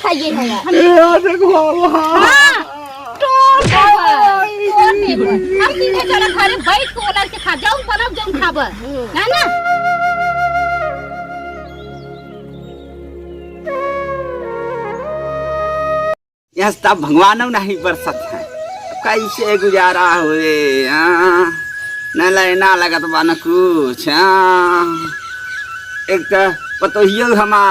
खाइए है यार देखो हां अब सीधे चला घरे बैठ के ओलर के खा जाऊं बनब जाऊं खाब ना यह सब भगवान नहीं बरसत है कैसे गुजारा हुए न लेना लगत बा न कुछ एक तो पतोहियो हमा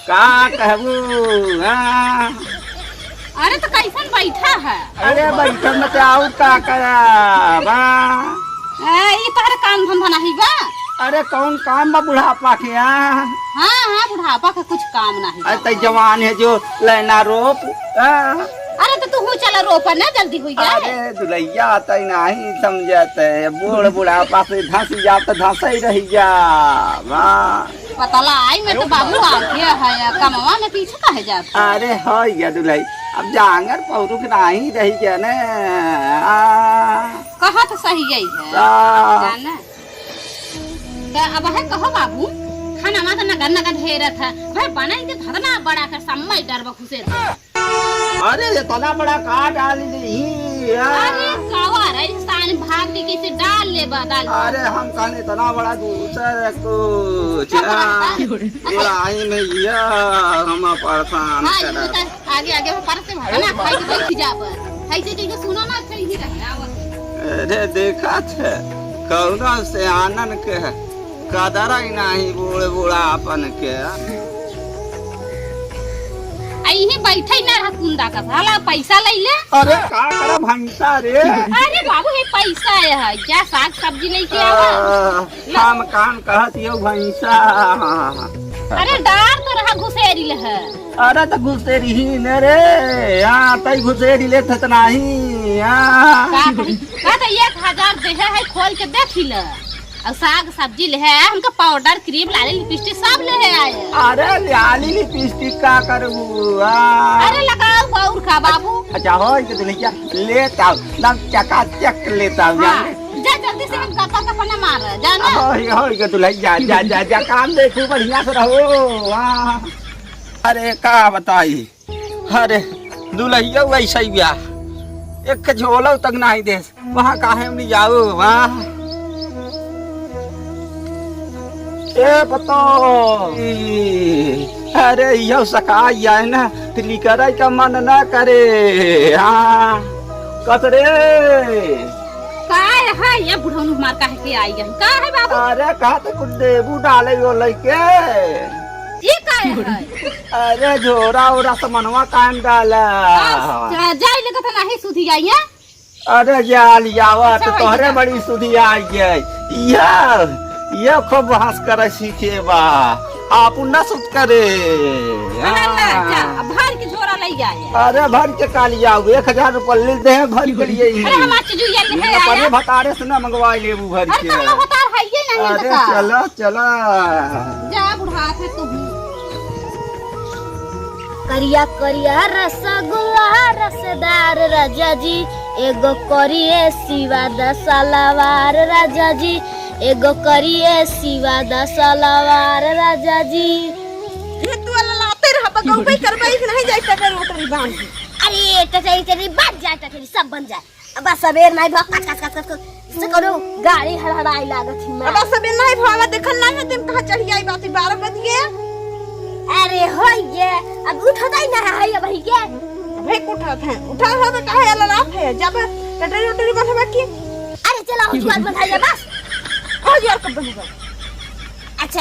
का कहबू अरे तो कैसन बैठा है अरे बैठल में आऊ का करा बा ये तारे काम धंधा नहीं बा अरे कौन काम बा बुढ़ापा के हाँ हाँ बुढ़ापा का कुछ काम नहीं अरे जवान है जो लेना रोप अरे तो तू चला रोपा ना जल्दी हुई गया अरे दुलैया तई नहीं समझते बूढ़ बुढ़ापा से धंस जाता धंस ही रही जा पता लाई मैं तो बाबू आ गया है कमवा में पीछे काहे जाता अरे हो या दुलई अब जांगर पौरुक नहीं रही गया ना कहा तो सही यही है जाना अब है कहो बाबू खाना में तो नगर नगर ढेर था भाई बनाई के धरना बड़ा कर समय डर बखुसे अरे इतना बड़ा का डाल दी अरे कावा रे इंसान भाग ली कैसे डाल ले बदल अरे हम कहने इतना बड़ा दूसर कुछ लड़ाई में ये हम परेशान कर आगे आगे परसे भागना भाई के बैठ जा पर ऐसे चीज सुनो ना अच्छा ही रहे अरे देखा थे कौना से आनंद के कदर ही नहीं बूढ़े बुढ़ापन के यही बैठे ना रहा कुंदा का साला पैसा ले ले अरे का करे भंसा रे अरे बाबू ये पैसा है क्या साग सब्जी लेके आवा हम कान कहत यो भंसा अरे डार तो रहा घुसेरी ले है अरे तो घुसेरी ही न रे हां तई घुसेरी ले थत नहीं हां का तो 1000 दे है खोल के देख ले और साग सब्जी ले है हमका पाउडर क्रीम लाली लिपस्टिक सब ले आए अरे लाली लिपस्टिक का करबू अरे लगाओ और का बाबू अच्छा हो के दुनिया लेता लम चका चक लेता जाने जा जल्दी से हम काका का पना मार जाना हो के दुनिया जा काम देखो बढ़िया से रहो अरे का बताई अरे दुल्हैया वैसा ही ब्याह एक झोलो तक नहीं दे वहां काहे हम जाओ वहां ए पतो अरे यो सकाई है ना तिली करे का मन न करे कसरे काय है ये बुढ़ऊ मार काहे के आई है का है बाबू अरे का तो कुछ देबू डाले यो लइके ये काय है अरे झोरा ओरा समनवा कान डाला जाई लगा था नहीं सुधी आई है अरे जा लियावा तो तोहरे बड़ी सुधी आई है ये खूब बहस करे सीखे बा आप न सुत करे भर के झोरा ले जाए अरे भर के काली आओ 1000 रुपया ले दे भर के लिए ही अरे हम आज जुइया ले है अपने भतारे से ना मंगवा लेबू भर के अरे तो भतार है ये नहीं अरे चलो चलो जा बुढ़ा है तू करिया करिया रसगुल्ला रसदार राजा जी एगो करिए सिवा दसलावार राजा जी एगो करिए सिवा दसलावार राजा जी ये तू वाला लाते रह बगौबे करबे नहीं जाई टकर रोटरी बांध अरे टटरी टटरी बात जाए टटरी सब बन जाए अब सबेर नहीं भक कच कच कच से करो गाड़ी हड़हड़ाई लागत ही अब सबेर नहीं भावा देखल नहीं है तुम कहां चढ़ी आई बात 12 बज गए अरे हो ये अब उठता ही ना है भाई के भाई उठा है तो काहे वाला लाफ है जब टटरी रोटरी बांधबे की अरे चलो हम बात बता जा बस हो यार कब बनेगा अच्छा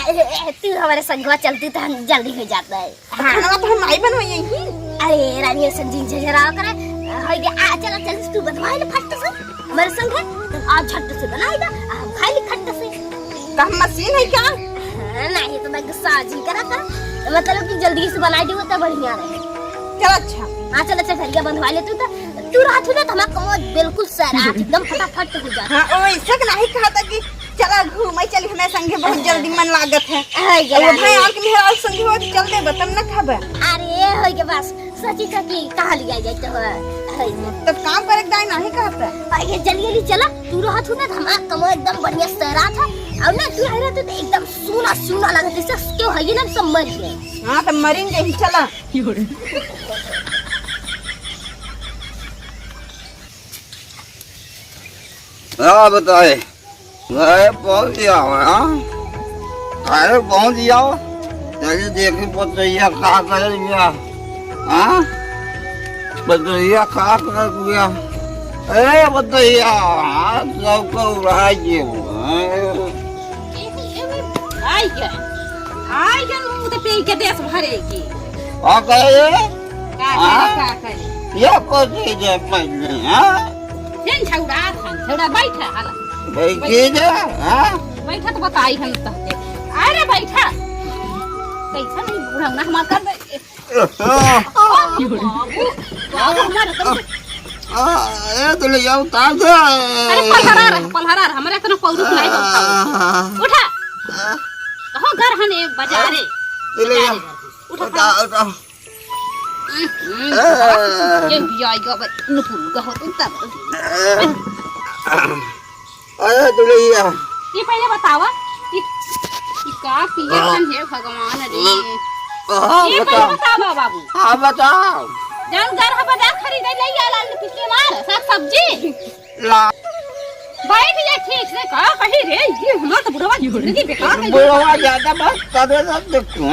तू हमारे संगवा चलती तो हम जल्दी हो जाता है खाना तो हम आई बनवाई यही अरे रानी संजीन से जरा करे हो गया आ चला चल तू बनवा ले फट से मेरे संग है आज झट से बनाएगा हम खाई ले खट्ट से काम मशीन है क्या नहीं तो मैं साजी करा कर मतलब कि जल्दी से बनाई दे तो बढ़िया रहे चल अच्छा हां चल अच्छा ठरिया बनवा ले तू रात में तो हमारा कमोद बिल्कुल सरा एकदम फटाफट हो जाता हां ओ ऐसा नहीं कहा था कि चला घूमे चली हमें संगे बहुत जल्दी मन लागत है ओ भाई और के मेरा संगे हो चल दे बतम ना खाबे अरे हो के बस सची सची कहां लिया जाते हो तब काम करे दाई नहीं कहता ये जल्दी जल्दी चला तू रात में हमारा कमोद एकदम बढ़िया सरा था और ना तू आया तो एकदम सोना सोना लगा जैसे क्यों है ये ना सब मर गए। हाँ तो मरेंगे ही चला। बताए पहुंच गया पहुंच जाओ चलिए देखे बतैया खा कर गया। बतैया खा कर गया। अरे बतैया सबको उड़ाइए आई गया मुंह तो पे के देश भरे की आ गए का करे ये को दे पहले जन छौड़ा बैठा हाला बैठे जा बैठा तो बताई हम तो अरे बैठा कैसा नहीं बूढ़ा ना हमार कर दे बाबू हमारा कर ए तो ले जाओ तार दे। अरे पलहरा हमारे इतना पौरुष नहीं होता उठा कहो घर हने बाजारे ले जाओ उठा उठा ये भी आएगा बस नुपुर का हो तुम तब अरे तो ले जा ये पहले बतावा ये का पिए कौन है भगवान रे ये पहले बतावा बाबू। हाँ बताओ जान घर है बाजार खरीदे ले आला पिछले बार साग सब्जी ला बैठ जा ठीक से का कही रे ये हमार तो बुढ़वा जिंदगी बेकार है बुढ़वा ज्यादा बात कर रहा देखो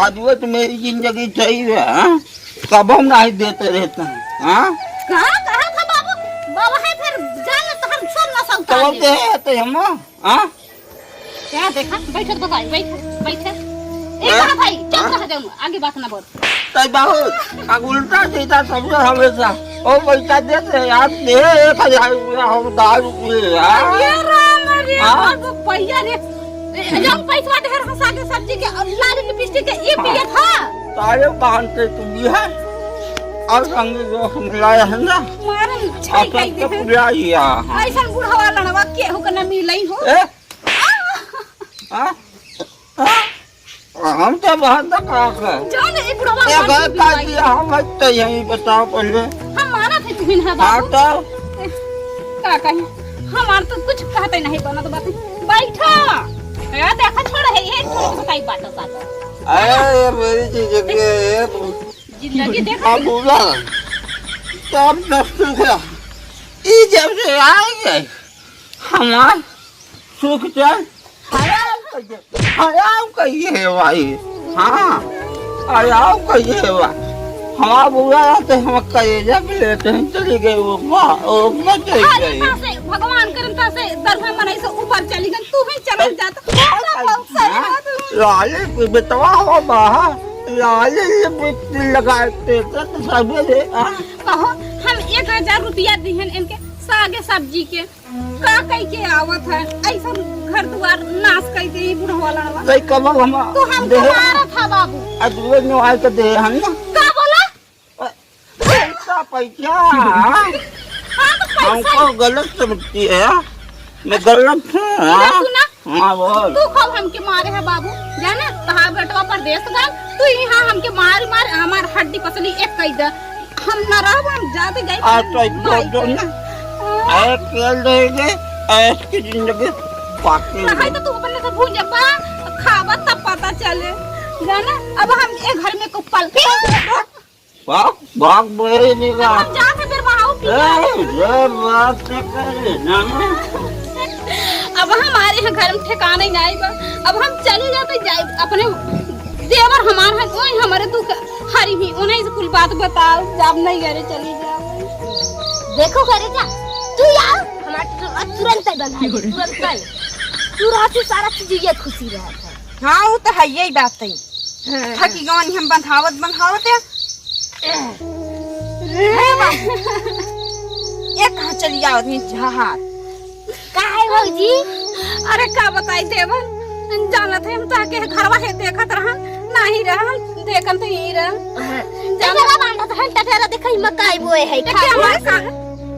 आज वो तो मेरी जिंदगी चाहिए कब हम नहीं देते रहते हैं कहा था बाबू है फिर जान तो हम सब ना सकता तो देते हम क्या देखा बैठ बैठ एक बार भाई चुप रह जाऊं आगे बात ना बोल तई बहुत उल्टा सीधा समझो हमेशा ओ पैसा देते यार दे 1000 रुपया हम 10 रुपया ये राम रे बाबू पैया रे जब पैसा ढेर हंसा के सब्जी के लाल लिपस्टिक के ये पिए था सारे बांधते तुम भी है और रंग जो मिलाया है ना मारन छई कई दे पुराइया ऐसा बूढ़ा वाला ना के हो के ना मिलई हो हम तो बहुत तक जान एक बुढ़वा ये बात का दिया हम तो यही बताओ पहले हम माना थे तुम्हें ना हाँ बाबू तो का कहे हमार तो कुछ कहते नहीं बना तो बात बैठा ए देखा छोड़ है ये कई बात अरे मेरी जिंदगी देख अब बोला तब दस्त गया ये जब से आएंगे हमार सुख चल हराम कहिए है भाई। हाँ हराम कहिए है भाई हमारा बुरा रहते हम कलेजा भी लेते हैं चली गई वो चली गई भगवान करता से दरबार मनाई से ऊपर चली गई तू ही चल जाता लाले बेटवा हो बाहर लाले लगाते तो सवेरे कहो हम 1000 रुपया दिहन इनके सागे सब्जी के का कई के आवत है ऐसा घर द्वार नाश कई दे बुढ़वा वाला कई कब हम तू हमको मारा था बाबू आज वो नो आए तो दे हम ना का बोला पैसा हमको गलत समझती है मैं गलत हूँ। हाँ बोल तू कब हमके मारे है बाबू जाने कहा बेटवा परदेश गए तू यहाँ हमके मार हमार हड्डी पसली एक कई दे हम न रह हम जाते गए तो ना खेल देंगे ऐश की जिंदगी पाके तो तू अपने से भूल जा खावा तब पता चले जाने अब हम एक घर में को पल भाग बोले नहीं का हम जाते फिर वहां ये बात करे ना अब हमारे यहाँ घर में ठिकाना ही नहीं बा अब हम चले जाते जाए अपने देवर हमार है कोई हमारे दुख हरी भी उन्हें से कुल बात बताओ जब नहीं घरे चली जाओ देखो करे जा तू यार हमारा तुरंत ही बंधा तुरंत ही तू रात सारा चीज ये खुशी रहा था। हाँ वो तो है यही बात है थकी गवन हम बंधावत है एक कहाँ चली जाओ जहाज का है भौजी अरे का बताई देवर जानत है हम ताके घरवा है देखत रहन नहीं रहन देखन तो ही रहन जगह बांधा तो हम टटेरा देखई मकाई बोए है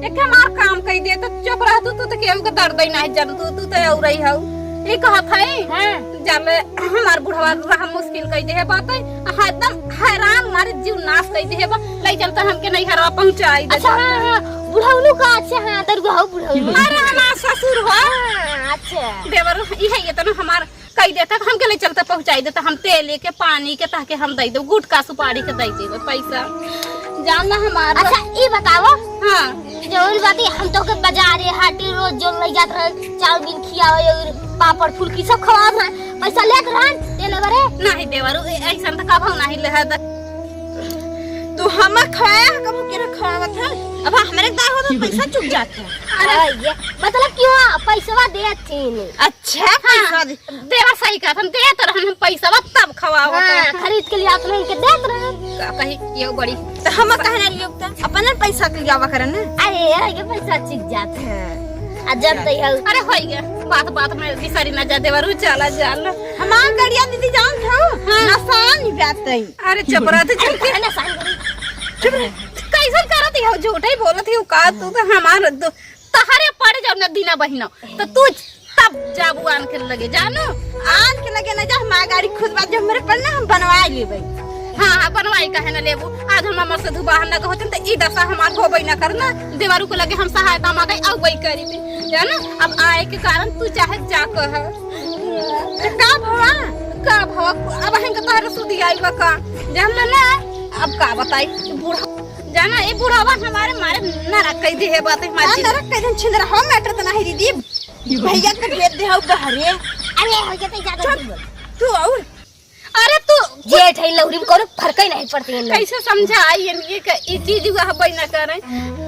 एक हमार काम कई दे तो चुप रह तू तो केहू के दर्द ही नहीं जन तू तो औरई हौ ई कहत है हां जब हमार बुढ़वा रहा मुश्किल कई दे है बात है एकदम हैरान मारे जीव नाश कई दे है ले चलता हमके नहीं हरवा पहुंचाई दे। अच्छा बुढ़ाउनु का अच्छा हां तर हो बुढ़ाउनु अरे हमार ससुर हो अच्छा देवर इहे ये तो हमार कई देता हमके ले चलते पहुंचाई देता हम तेल लेके पानी के ताकि हम दे दो गुटका सुपारी के दे देबे पैसा जानना हमार अच्छा ई बताओ हां जौन बाती हम तो के बाजारे हाटी रोज जो ले जात रहन चाउमीन खियावे और पापड़ फुलकी सब खवात है पैसा लेत रहन देले बरे नहीं देवर ऐसा तो कब नहीं ले तू हम खाया कब के रखावत है अब हमरे दाय हो तो पैसा चुक जाता है अरे ये मतलब क्यों पैसा देती नहीं अच्छा पैसा दे देवर सही कहत हम देत रहन हम पैसा तब खवावत हां खरीद के लिए आप लोग के देत रहन का कही ये बड़ी तो हम कहना लियोता अपन पैसा के जावा करन अरे ये पैसा चिक जाता है अजब तो है अरे होई गया बात में बिसारी ना जा देवर चला जाल हमार गड़िया दीदी जान था नसान ही बात है अरे चपरा थे चल के ना सांग कैसे करत हो झूठ ही बोलत हो का तू तो हमार तहारे पड़ जाओ ना दीना बहिनो तो तू तब जाबू आन के लगे जानो आन के लगे ना जा हमार गाड़ी खुद बात जब मेरे पर ना हम बनवा लेबै हां बनवाई काहे ना लेबू आज हम हमर से दुबाह ना होतन त ई दशा हमार होबई ना करना देवारू को लगे हम सहायता मांगे अब वही करी दे जानो अब आए के कारण तू चाहे जा कह का भवा अब हम के तोहर सुदी आई बा का जान ना अब का बताई बूढ़ा जाना ये बूढ़ावा हमारे मारे ना रख दे है बात हमारी ना रख के छिंदरा हम मैटर त नहीं दीदी भैया के भेज दे हो बहरे अरे हो जाते ज्यादा तू और अरे तू जेठ है लौरी में कोनो फर्क ही नहीं पड़ती है कैसे समझाई ये कि ई चीज हुआ बई ना करे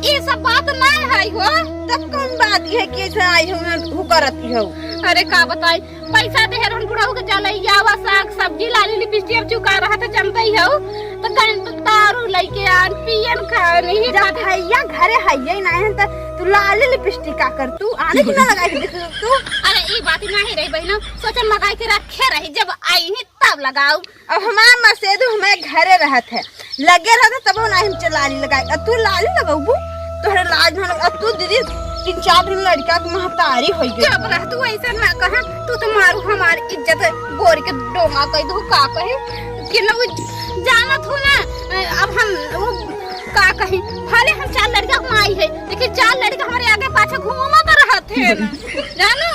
ये सब बात ना है हो तब कौन बात है कि ऐसा आई हम हु करती हो अरे का बताई पैसा दे रहन बुढ़ाऊ के चले यावा साग सब्जी लाली लिपस्टिक चुका रहा था जानते ही हो तो गन तो दारू लेके आन पियन खा नहीं जब भैया घरे है ना है त तू लाली लिपस्टिक का कर तू आने की ना लगा के देख तू अरे ई बात नहीं रही बहना सोचन लगा के रखे रही जब आई ही तब लगाऊ अब हमार मसेदू हमारे घरे रहत है लगे रहत तब ना हम लाली लगाई अब तू लाली लगाऊ तोहरे लाज ना अब तू दीदी 3-4 दिन लड़का के महतारी होई गई जब रह तू ऐसा ना कहा तू तो मारू हमारी इज्जत बोर के डोमा कह दो का कहे कि ना जानत हो ना अब हम का कहे भले हम 4 लड़का माई है लेकिन 4 लड़का हमारे आगे पाछे घूमत रहत है ना जानो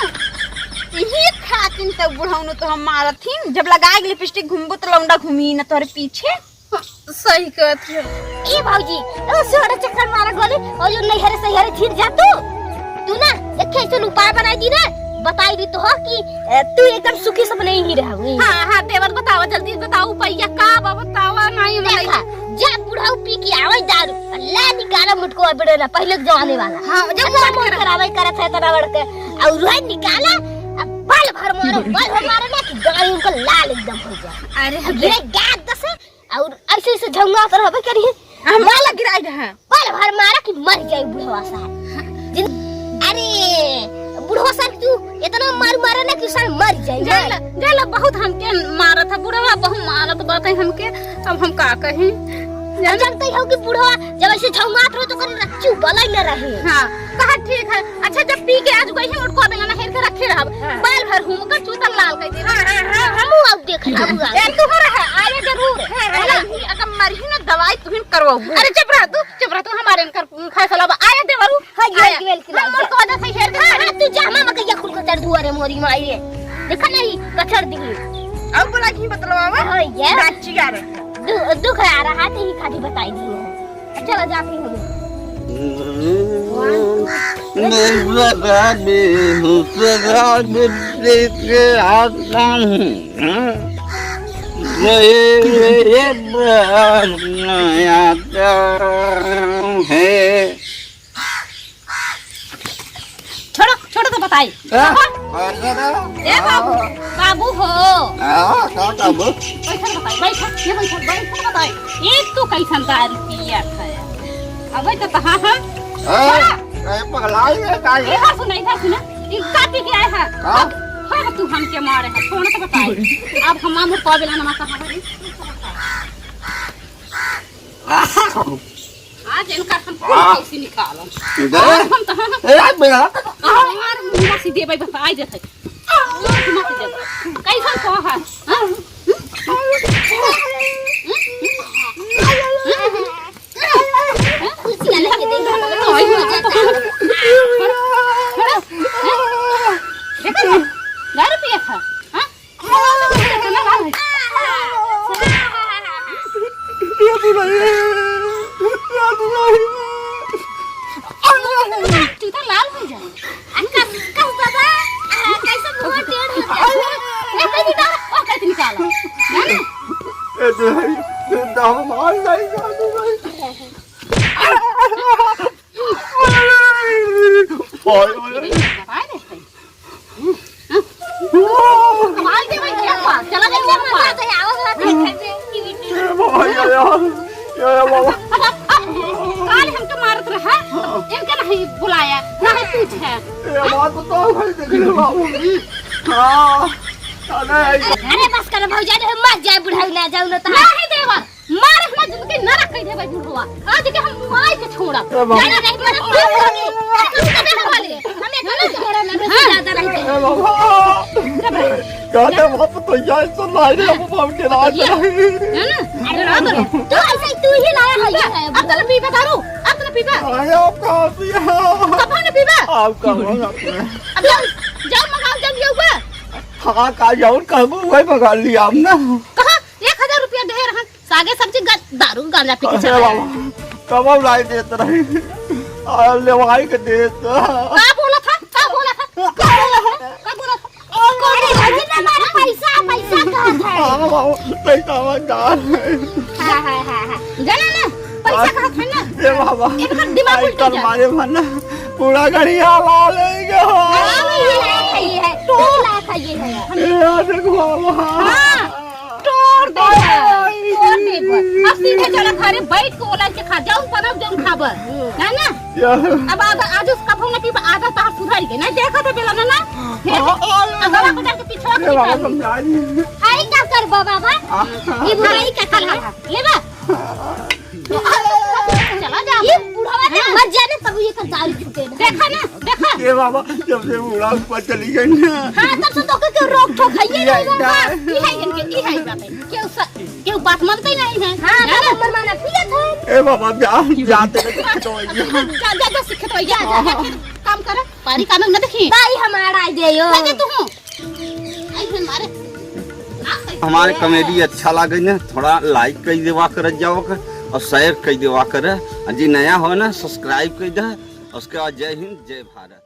यही खातिन तब बुढ़ाउनो तो हम मारथिन जब लगा के लिपस्टिक घूमबो तो लौंडा घूमी ना तोरे पीछे सही कहत है ए भौजी ओ सोड़ा चक्कर मारा गोली और जो नहीं हरे सही हरे फिर जा तू ना एक ऐसे उपाय बनाई दी ना बताई दी तो हो कि तू एकदम सुखी सब नहीं ही रहोगी हां देवर बतावा जल्दी बताओ पैया का बतावा नहीं देखा जा बुढ़ाऊ पी के आवे दारू ला निकाला मुटको बड़े ना पहले के जमाने वाला हां जब मन करावे करत है तना बड़ के और रोज निकाला अब बाल भर मारो ना कि गाड़ी उनका लाल एकदम हो जाए अरे गिरे गाद दस और ऐसे ऐसे झंगा कर हबे करिए हम वाला गिराई रहा बाल भर मारा कि मर जाए बुढ़वा सा अरे बुढ़वा सा तू इतना मार मारे ना कि साल मर जाए जाला बहुत हमके मारा था बुढ़वा बहुत मारत बात है हमके अब हम का कहें जानते हो कि बुढ़वा जब ऐसे झंगात रहो तो कर रच्चू बलाई न रहे हां कहा ठीक है अच्छा जब पी के आज गई है उठको देना ना हेर के रखे रहब बाल भर हूं कर चूतन लाल कह दे हम अब देख अब ए तू है आए जरूर अगर मरही ना दवाई तुहिन करवाऊ अरे चुप रह तू हमारे कर फैसला आए देवरू हां गेल की हम को दे सही हेर हां तू जा मामा के खुल के चढ़ दुआरे मोरी माई रे देखा नहीं कचड़ दी अब बोला की बतलवावा हां ये डाची गा रे दुख आ रहा है ही खाली बताई दी है चलो जाती हूं छोड़ो तो बताई ए बाबू हो बैठा बताई ये तू कैसन दारू पिया है अब तो कहां है इधर सुना ये काटी के आए है हां तू हमके मारे है छोड़ तो बताई अब हम मामू को बेला नमा कहां है आज इनका हम कैसे निकालो हम तो हमार मुंह सीधे भाई बताई देते कैसन को है कुछ लेके देख ए दुल्हन दाम मार नहीं जादू भाई कमाल के भाई क्या हुआ चला गया मजा है आओ काल हमके मारत रहा इनके नहीं बुलाया ना है पूछे बात बताओ भाई देख ले बाबू हां अरे बस कर भौजा रे मत जाए बुढ़ाई ना जाऊ ना तो नहीं देवा मार अपना जिंदगी न रख दे भाई बुढ़वा आज के हम माई के छोड़ा जाना नहीं मेरा हमें गलत करा ना ज्यादा नहीं ए बाबा कहते बाप तो यार सुन ला रे बाप के राज है ना अरे रात तो ऐसे तू ही लाया है अब तो पीबे दारू अब तो पीबे आए आप कहां से कब ने पीबे आप कहां अब जाओ मंगाओ जल्दी हुआ हां का जाऊं कहबो वही मंगा लिया हमने कहां 1000 रुपया दे रहा सागे सब्जी दारू गांजा पी के अरे चला बाबा कब लाई देत रही आ लेवाई के देत का बोला था का बोला था का बोला था अरे भौजी ना मारा पैसा पैसा कहा था हां बाबा पैसा मंगार हां जाना ना पैसा कहा था ना ए बाबा इनका दिमाग उल्टा जा मारे मन पूरा घड़िया ला लेगा है तो लाख ये है ए देखो बाबा तोड़ देगा अब सीधे चला खारे बैठ के ओला के खा जाऊं परब जाऊं खाबर है ना अब आज उस कफों में की आदत तार सुधर गई नहीं देखा तो बेला ना अगला को जाके पीछे ए बाबा समझाई आई क्या कर बाबा ये बुढ़ाई का कल है ले बा चला जा ये बुढ़ावा ने मर जाने तब ये कर दारू छूटे देखा ना देखा ए बाबा जब से बूढ़ा ऊपर चली गई ना हां तब से तो के रोक ठोक है ये नहीं ई है इनके ई है बात क्यों बात मानते नहीं है हां ना मन माना पिया था ए बाबा जाते तो जा जा जा सीख तो जा काम कर पारी काम न देखी भाई हमारा दे यो लगे तू आई मारे हमारे कॉमेडी अच्छा लगे ना थोड़ा लाइक कर देवा कर जाओ और शेयर कर देवा कर जी नया हो ना सब्सक्राइब कर दे उसके बाद जय हिंद जय भारत।